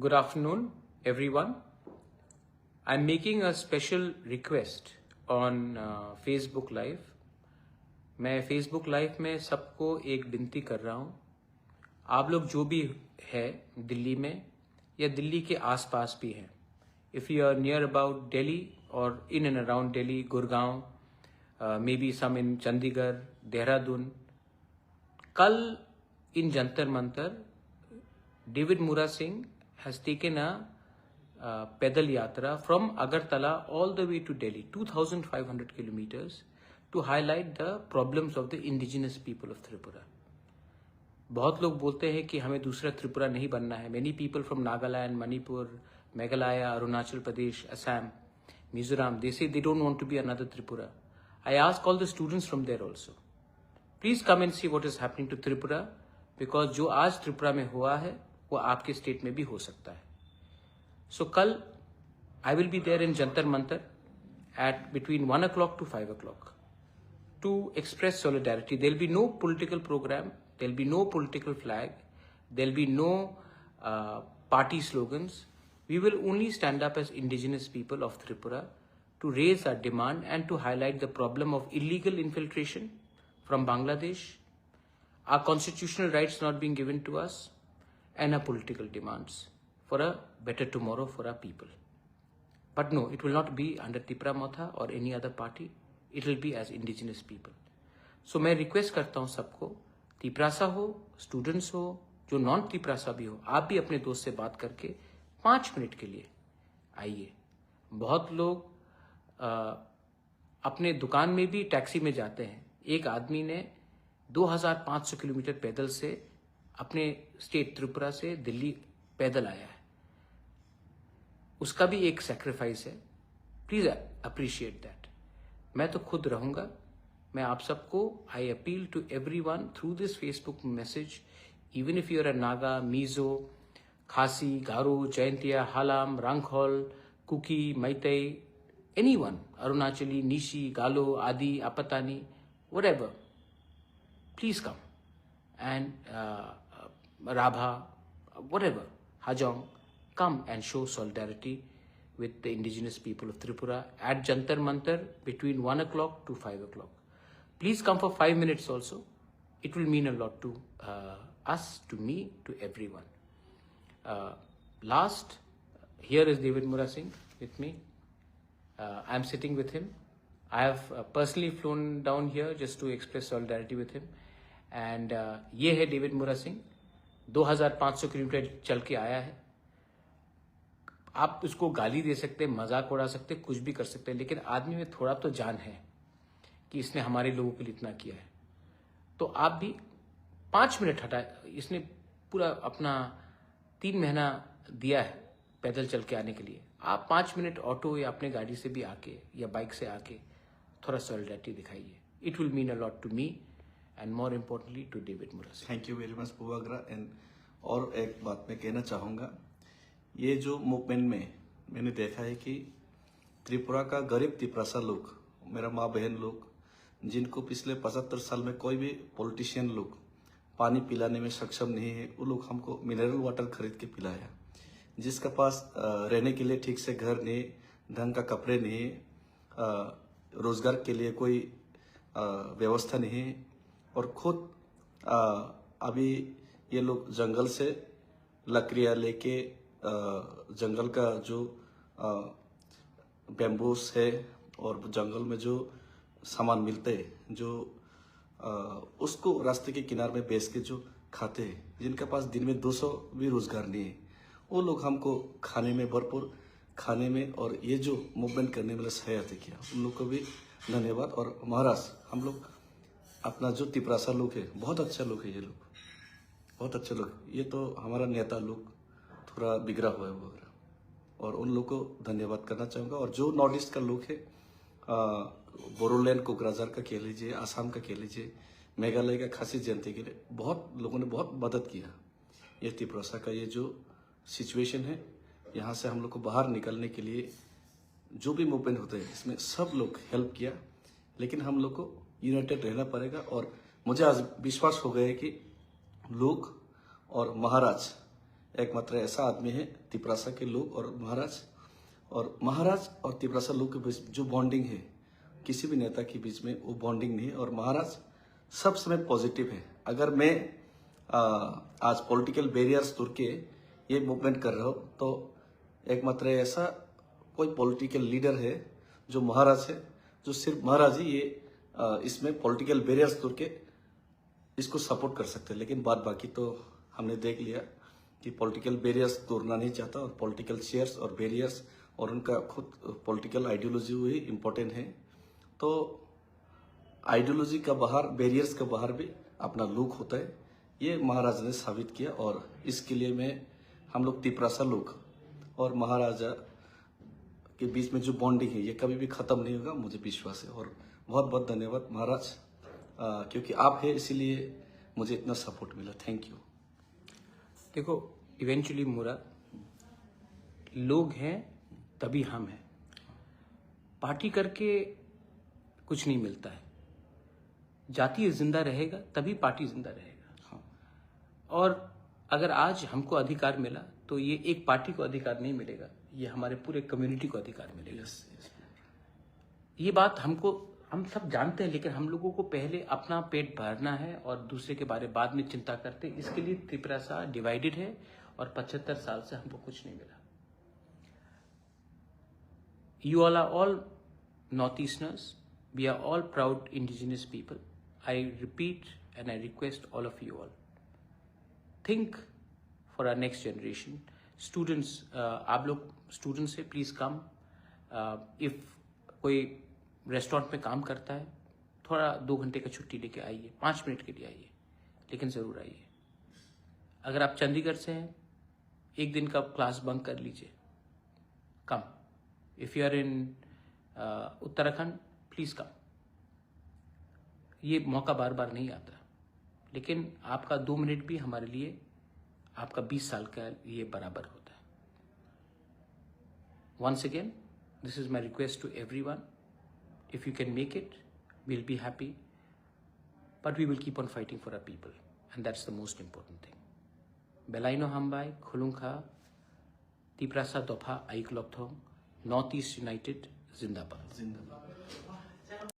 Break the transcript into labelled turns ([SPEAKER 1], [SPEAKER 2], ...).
[SPEAKER 1] Good afternoon, everyone. I'm making a special request on Facebook Live. मैं Facebook Live में सबको एक विनती कर रहा हूँ। आप लोग जो भी है दिल्ली में या दिल्ली के आसपास भी हैं, if you are near about Delhi or in and around Delhi, Gurgaon, maybe some in Chandigarh, Dehradun, कल in Jantar Mantar, David Mura Singh has taken a pedal yatra from Agartala all the way to Delhi, 2,500 kilometers, to highlight the problems of the indigenous people of Tripura. बहुत लोग बोलते हैं कि हमें दूसरा त्रिपुरा नहीं बनना है. Many people from Nagaland, Manipur, Meghalaya, Arunachal Pradesh, Assam, Mizoram, they say they don't want to be another Tripura. I ask all the students from there also, please come and see what is happening to Tripura, because जो आज त्रिपुरा में हुआ है वो आपके state में भी हो सकता है. So कल I will be there in Jantar Mantar at between 1 o'clock to 5 o'clock to express solidarity. There will be no political program, there will be no political flag, there will be no party slogans. We will only stand up as indigenous people of Tripura to raise our demand and to highlight the problem of illegal infiltration from Bangladesh, our constitutional rights not being given to us, and our political demands for a better tomorrow for our people. But no, it will not be under Tipra Motha or any other party. It will be as indigenous people. So मैं request करता हूँ सबको, तिपरासा हो, students हो, जो non Tiprasa भी हो, आप भी अपने दोस्त से बात करके 5 मिनट के लिए आइए. बहुत लोग अपने दुकान में भी टैक्सी में जाते हैं. एक आदमी ने 2500 किलोमीटर पैदल से अपने स्टेट त्रिपुरा से दिल्ली पैदल आया है. उसका भी एक सैक्रिफाइस है. Please appreciate that. मैं तो खुद रहूंगा. मैं आप सबको I appeal to everyone through this Facebook message, even if you are a Naga, Mizo, Khasi, Garo, Jaintia, Halam, Rangkhol, Kuki, Meitei, anyone, Arunachali, Nishi, Galo, Adi, Apatani, whatever, please come. And Rabha, whatever, Hajong, come and show solidarity with the indigenous people of Tripura at Jantar Mantar between 1 o'clock to 5 o'clock. Please come for 5 minutes also. It will mean a lot to us, to me, to everyone. Last, here is David Mura Singh with me. I am sitting with him. I have personally flown down here just to express solidarity with him. And ये है David मुरा Singh. 2500 kilometre चल के आया है. आप उसको गाली दे सकते, मजाक उड़ा सकते, कुछ भी कर सकते हैं, लेकिन आदमी में थोड़ा तो जान है कि इसने हमारे लोगों के लिए इतना किया है. तो आप भी 5 मिनट हटा. इसने पूरा अपना 3 महीना दिया है पैदल चल के आने के लिए. आप 5 मिनट ऑटो या अपने गाड़ी से भी आके या बाइक से आके थोड़ा सॉलिडरिटी दिखाइए. It will mean a lot to me and more importantly to David Mura.
[SPEAKER 2] Thank you very much पुवाग्रा. एंड और एक बात मैं कहना चाहूँगा, ये जो मूवमेंट में मैंने देखा है कि त्रिपुरा का गरीब तिपरासा लोग, मेरा माँ बहन लोग, जिनको पिछले 75 साल में कोई भी पॉलिटिशियन लोग पानी पिलाने में सक्षम नहीं है, वो लोग हमको मिनरल वाटर खरीद के पिलाया. जिसका पास रहने के लिए ठीक से घर नहीं, ढंग का कपड़े नहीं, रोजगार के लिए कोई व्यवस्था नहीं, और खुद अभी ये लोग जंगल से लकड़ियाँ लेके जंगल का जो बैम्बूस है और जंगल में जो सामान मिलते हैं, जो उसको रास्ते के किनारे में बेच के जो खाते हैं, जिनके पास दिन में 200 भी रोजगार नहीं है, वो लोग हमको खाने में भरपूर खाने में और ये जो मूवमेंट करने में सहायता किया, उन लोग को भी धन्यवाद. और महाराज, हम लोग अपना जो तिपरासा लोग है, बहुत अच्छा लोग है, ये लोग बहुत अच्छे लोग. ये तो हमारा नेता लोग थोड़ा बिगड़ा हुआ है वगैरह, और उन लोग को धन्यवाद करना चाहूँगा. और जो नॉर्थ ईस्ट का लोग है, बोरोलैंड, कोकराझार का कह लीजिए, आसाम का कह लीजिए, मेघालय का खासी जयंती के लिए बहुत लोगों ने बहुत मदद किया. ये तिपरासा का ये जो सिचुएशन है, यहाँ से हम लोग को बाहर निकलने के लिए जो भी मूवमेंट होते हैं, इसमें सब लोग हेल्प किया. लेकिन हम लोग को यूनाइटेड रहना पड़ेगा. और मुझे आज विश्वास हो गया है कि लोग और महाराज एकमात्र ऐसा आदमी है तिपरासा के लोग और महाराज और तिपरासा लोग के बीच जो बॉन्डिंग है, किसी भी नेता के बीच में वो बॉन्डिंग नहीं है। और महाराज सब समय पॉजिटिव है। अगर मैं आज पॉलिटिकल बैरियर्स तोड़ के ये मूवमेंट कर रहा हूँ तो एकमात्र ऐसा कोई पॉलिटिकल लीडर है जो महाराज है, जो सिर्फ महाराज ही ये इसमें पॉलिटिकल बैरियर्स तोड़ के इसको सपोर्ट कर सकते हैं। लेकिन बाकी तो हमने देख लिया कि पॉलिटिकल बैरियर्स तोड़ना नहीं चाहता, और पॉलिटिकल शेयर्स और बैरियर्स और उनका खुद पॉलिटिकल आइडियोलॉजी हुई इम्पोर्टेंट है। तो आइडियोलॉजी का बाहर, बैरियर्स का बाहर भी अपना लुक होता है, ये महाराज ने साबित किया। और इसके लिए हम लोग तिपरासा लोग और महाराजा के बीच में जो बॉन्डिंग है ये कभी भी खत्म नहीं होगा, मुझे विश्वास है। और बहुत बहुत धन्यवाद महाराज, क्योंकि आप है इसीलिए मुझे इतना सपोर्ट मिला। Thank you.
[SPEAKER 1] देखो, इवेंचुअली मुरा लोग हैं तभी हम हैं। पार्टी करके कुछ नहीं मिलता है। जाति जिंदा रहेगा तभी पार्टी जिंदा रहेगा।
[SPEAKER 2] हाँ।
[SPEAKER 1] और अगर आज हमको अधिकार मिला तो ये एक पार्टी को अधिकार नहीं मिलेगा, ये हमारे पूरे कम्युनिटी को अधिकार मिलेगा। ये बात हम सब जानते हैं, लेकिन हम लोगों को पहले अपना पेट भरना है और दूसरे के बारे बाद में चिंता करते हैं। इसके लिए त्रिपुरा डिवाइडेड है और 75 साल से हमको कुछ नहीं मिला। You all are all Northeasterners. We are all proud indigenous people. I repeat and I request all of you all, think for our next generation. Students, आप लोग स्टूडेंट्स से प्लीज कम। इफ कोई रेस्टोरेंट में काम करता है, थोड़ा 2 घंटे का छुट्टी लेके आइए, 5 मिनट के लिए आइए, लेकिन जरूर आइए। अगर आप चंडीगढ़ से हैं, 1 दिन का क्लास बंक कर लीजिए, come. If you are in Uttarakhand, please come. ये मौका बार बार नहीं आता, लेकिन आपका 2 मिनट भी हमारे लिए आपका 20 साल का ये बराबर होता है। Once again, this is my request to everyone. If you can make it, we'll be happy. But we will keep on fighting for our people. And that's the most important thing. Belaino Hambai, Khulungkha, Tiprasa Dopha, Aiklokthong, Northeast United, Zindabad.